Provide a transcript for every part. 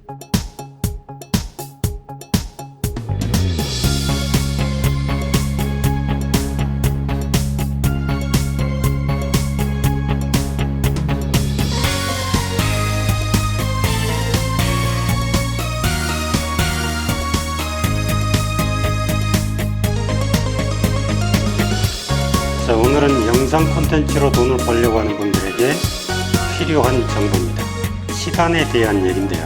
자, 오늘은 영상 콘텐츠로 돈을 벌려고 하는 분들에게 필요한 정보입니다. 시간에 대한 얘기인데요.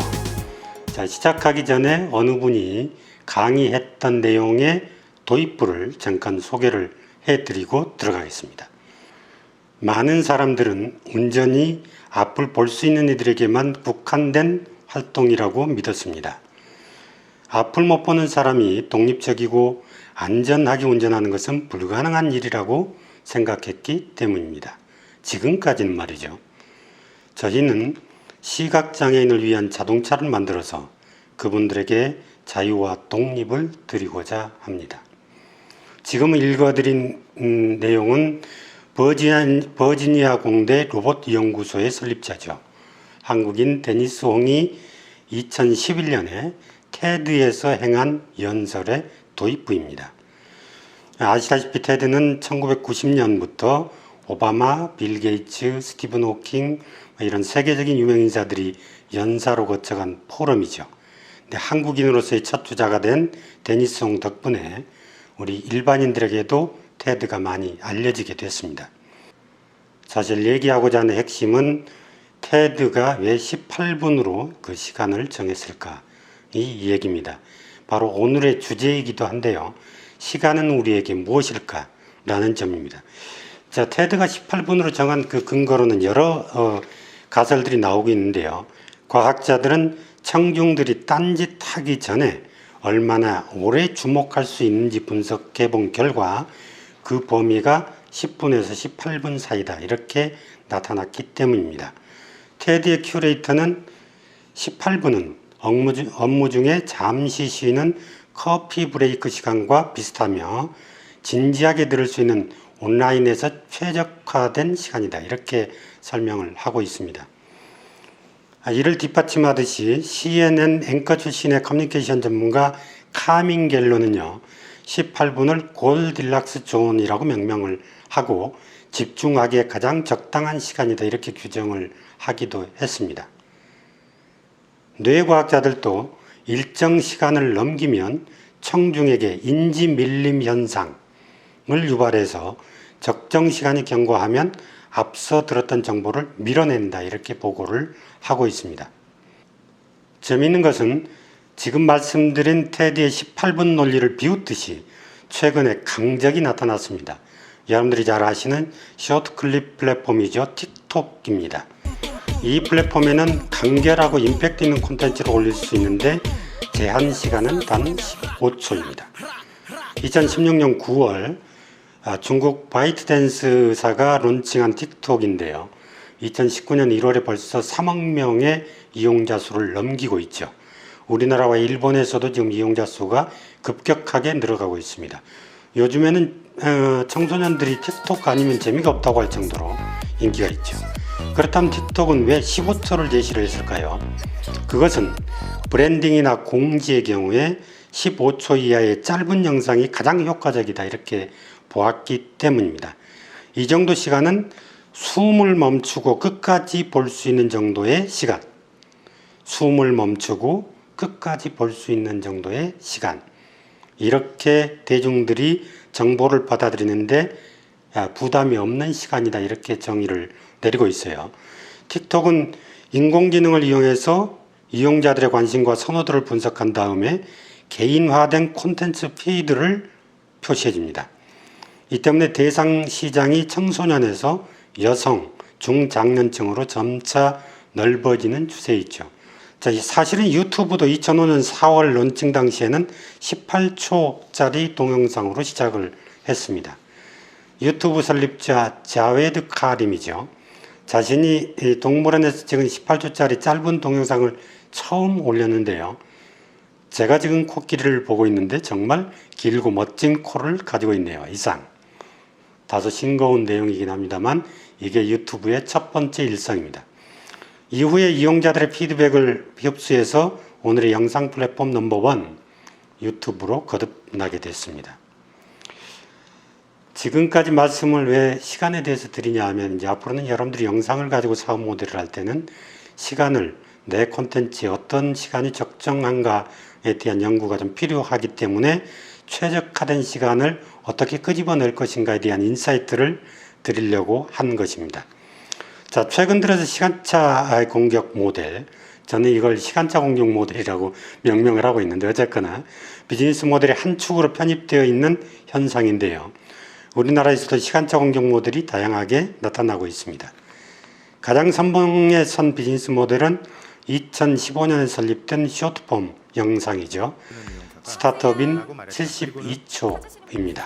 자, 시작하기 전에 어느 분이 강의했던 내용의 도입부를 잠깐 소개를 해드리고 들어가겠습니다. 많은 사람들은 운전이 앞을 볼 수 있는 이들에게만 국한된 활동이라고 믿었습니다. 앞을 못 보는 사람이 독립적이고 안전하게 운전하는 것은 불가능한 일이라고 생각했기 때문입니다. 지금까지는 말이죠. 저희는 시각장애인을 위한 자동차를 만들어서 그분들에게 자유와 독립을 드리고자 합니다. 지금 읽어드린 내용은 버지니아 공대 로봇 연구소의 설립자죠. 한국인 데니스 홍이 2011년에 테드에서 행한 연설의 도입부입니다. 아시다시피 테드는 1990년부터 오바마, 빌 게이츠, 스티븐 호킹 이런 세계적인 유명인사들이 연사로 거쳐간 포럼이죠. 근데 한국인으로서의 첫 투자가 된 데니스 홍 덕분에 우리 일반인들에게도 테드가 많이 알려지게 됐습니다. 사실 얘기하고자 하는 핵심은 테드가 왜 18분으로 그 시간을 정했을까 이 얘기입니다. 바로 오늘의 주제이기도 한데요. 시간은 우리에게 무엇일까? 라는 점입니다. 자, 테드가 18분으로 정한 그 근거로는 여러 가설들이 나오고 있는데요. 과학자들은 청중들이 딴짓하기 전에 얼마나 오래 주목할 수 있는지 분석해 본 결과 그 범위가 10분에서 18분 사이다. 이렇게 나타났기 때문입니다. 테드의 큐레이터는 18분은 업무 중에 잠시 쉬는 커피 브레이크 시간과 비슷하며 진지하게 들을 수 있는 온라인에서 최적화된 시간이다. 이렇게 설명을 하고 있습니다. 이를 뒷받침하듯이 CNN 앵커 출신의 커뮤니케이션 전문가 카밍 갤로는요. 18분을 골딜락스 존이라고 명명을 하고 집중하기에 가장 적당한 시간이다. 이렇게 규정을 하기도 했습니다. 뇌과학자들도 일정 시간을 넘기면 청중에게 인지 밀림 현상을 유발해서 적정 시간이 경과하면 앞서 들었던 정보를 밀어낸다. 이렇게 보고를 하고 있습니다. 재미있는 것은 지금 말씀드린 테드의 18분 논리를 비웃듯이 최근에 강적이 나타났습니다. 여러분들이 잘 아시는 쇼트 클립 플랫폼이죠. 틱톡입니다. 이 플랫폼에는 간결하고 임팩트 있는 콘텐츠를 올릴 수 있는데 제한 시간은 단 15초입니다. 2016년 9월 중국 바이트댄스사가 론칭한 틱톡인데요. 2019년 1월에 벌써 3억 명의 이용자 수를 넘기고 있죠. 우리나라와 일본에서도 지금 이용자 수가 급격하게 늘어가고 있습니다. 요즘에는 청소년들이 틱톡 아니면 재미가 없다고 할 정도로 인기가 있죠. 그렇다면 틱톡은 왜 15초를 제시를 했을까요? 그것은 브랜딩이나 공지의 경우에 15초 이하의 짧은 영상이 가장 효과적이다. 이렇게 보았기 때문입니다. 이 정도 시간은 숨을 멈추고 끝까지 볼 수 있는 정도의 시간. 숨을 멈추고 끝까지 볼 수 있는 정도의 시간. 이렇게 대중들이 정보를 받아들이는데 부담이 없는 시간이다. 이렇게 정의를 내리고 있어요. 틱톡은 인공지능을 이용해서 이용자들의 관심과 선호도를 분석한 다음에 개인화된 콘텐츠 피드를 표시해줍니다. 이 때문에 대상 시장이 청소년에서 여성, 중장년층으로 점차 넓어지는 추세에 있죠. 자, 사실은 유튜브도 2005년 4월 론칭 당시에는 18초짜리 동영상으로 시작을 했습니다. 유튜브 설립자 자웨드 카림이죠. 자신이 동물원에서 찍은 18초짜리 짧은 동영상을 처음 올렸는데요. 제가 지금 코끼리를 보고 있는데 정말 길고 멋진 코를 가지고 있네요. 이상. 다소 싱거운 내용이긴 합니다만 이게 유튜브의 첫 번째 일성입니다. 이후에 이용자들의 피드백을 흡수해서 오늘의 영상 플랫폼 넘버원 유튜브로 거듭나게 됐습니다. 지금까지 말씀을 왜 시간에 대해서 드리냐 하면 이제 앞으로는 여러분들이 영상을 가지고 사업 모델을 할 때는 시간을 내 콘텐츠에 어떤 시간이 적정한가에 대한 연구가 좀 필요하기 때문에 최적화된 시간을 어떻게 끄집어낼 것인가에 대한 인사이트를 드리려고 한 것입니다. 자, 최근 들어서 시간차 공격 모델, 저는 이걸 시간차 공격 모델이라고 명명을 하고 있는데 어쨌거나 비즈니스 모델의 한 축으로 편입되어 있는 현상인데요. 우리나라에서도 시간차 공격 모델이 다양하게 나타나고 있습니다. 가장 선봉에 선 비즈니스 모델은 2015년에 설립된 쇼트폼 영상이죠. 스타트업인 72초입니다.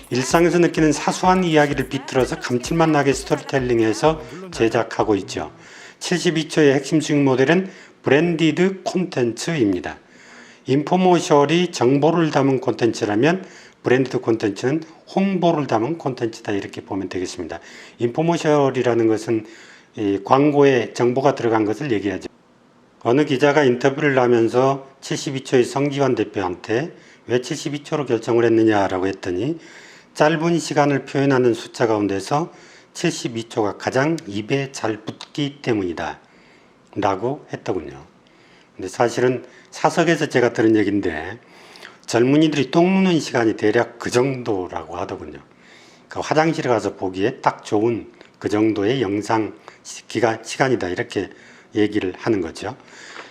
일상에서 느끼는 사소한 이야기를 비틀어서 감칠맛 나게 스토리텔링해서 제작하고 있죠. 72초의 핵심 수익 모델은 브랜디드 콘텐츠입니다. 인포모셜이 정보를 담은 콘텐츠라면 브랜디드 콘텐츠는 홍보를 담은 콘텐츠다 이렇게 보면 되겠습니다. 인포모셜이라는 것은 이 광고에 정보가 들어간 것을 얘기하죠. 어느 기자가 인터뷰를 하면서 72초의 성기환 대표한테 왜 72초로 결정을 했느냐라고 했더니 짧은 시간을 표현하는 숫자 가운데서 72초가 가장 입에 잘 붙기 때문이다 라고 했더군요. 근데 사실은 사석에서 제가 들은 얘기인데 젊은이들이 똥 누는 시간이 대략 그 정도라고 하더군요. 그러니까 화장실에 가서 보기에 딱 좋은 그 정도의 영상 시간이다 이렇게 얘기를 하는 거죠.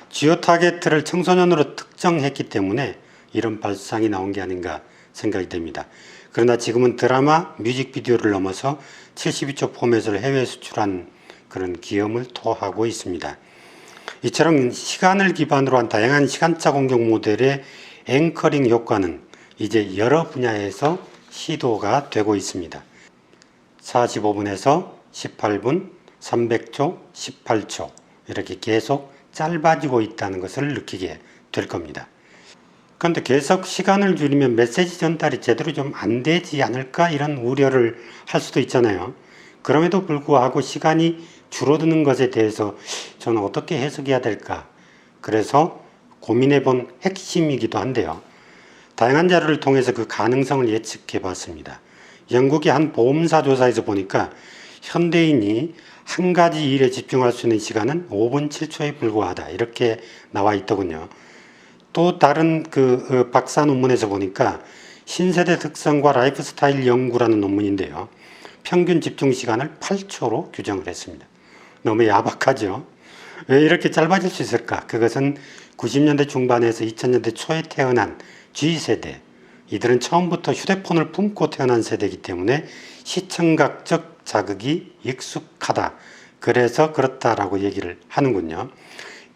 주요 타겟을 청소년으로 특정했기 때문에 이런 발상이 나온 게 아닌가 생각이 됩니다. 그러나 지금은 드라마, 뮤직비디오를 넘어서 72초 포맷을 해외 수출한 그런 기염을 토하고 있습니다. 이처럼 시간을 기반으로 한 다양한 시간차 공격 모델의 앵커링 효과는 이제 여러 분야에서 시도가 되고 있습니다. 45분에서 18분, 300초, 18초 이렇게 계속 짧아지고 있다는 것을 느끼게 될 겁니다. 그런데 계속 시간을 줄이면 메시지 전달이 제대로 좀 안 되지 않을까 이런 우려를 할 수도 있잖아요. 그럼에도 불구하고 시간이 줄어드는 것에 대해서 저는 어떻게 해석해야 될까? 그래서 고민해 본 핵심이기도 한데요. 다양한 자료를 통해서 그 가능성을 예측해 봤습니다. 영국의 한 보험사 조사에서 보니까 현대인이 한 가지 일에 집중할 수 있는 시간은 5분 7초에 불과하다 이렇게 나와 있더군요. 또 다른 그 박사 논문에서 보니까 신세대 특성과 라이프 스타일 연구라는 논문인데요. 평균 집중 시간을 8초로 규정을 했습니다. 너무 야박하죠? 왜 이렇게 짧아질 수 있을까? 그것은 90년대 중반에서 2000년대 초에 태어난 G세대, 이들은 처음부터 휴대폰을 품고 태어난 세대이기 때문에 시청각적 자극이 익숙하다. 그래서 그렇다라고 얘기를 하는군요.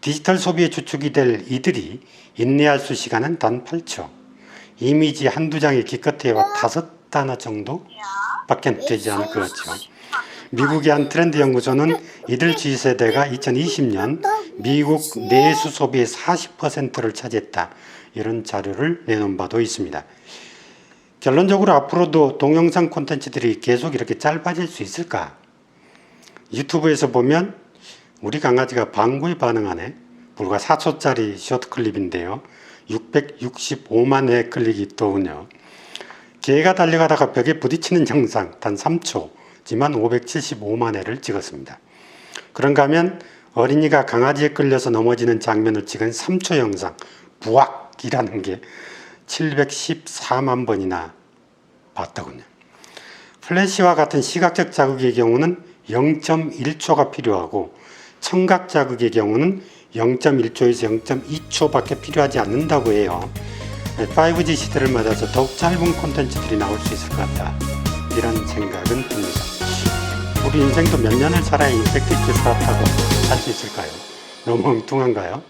디지털 소비의 주축이 될 이들이 인내할 수 시간은 단 8초. 이미지 한두 장의 기껏해야 5단어 정도밖에 되지 않을 것 같죠. 미국의 한 트렌드 연구소는 이들 G세대가 2020년 미국 내수 소비의 40%를 차지했다. 이런 자료를 내놓은 바도 있습니다. 결론적으로 앞으로도 동영상 콘텐츠들이 계속 이렇게 짧아질 수 있을까? 유튜브에서 보면 우리 강아지가 방구에 반응하네. 불과 4초짜리 쇼트클립인데요. 665만 회 클릭이 있더군요. 개가 달려가다가 벽에 부딪히는 영상 단 3초지만 575만 회를 찍었습니다. 그런가 하면 어린이가 강아지에 끌려서 넘어지는 장면을 찍은 3초 영상 부악이라는 게 714만 번이나 봤더군요. 플래시와 같은 시각적 자극의 경우는 0.1초가 필요하고 청각 자극의 경우는 0.1초에서 0.2초밖에 필요하지 않는다고 해요. 5G 시대를 맞아서 더욱 짧은 콘텐츠들이 나올 수 있을 것 같다. 이런 생각은 듭니다. 우리 인생도 몇 년을 살아야 임팩트 있게 살았다고 할 수 있을까요? 너무 엉뚱한가요?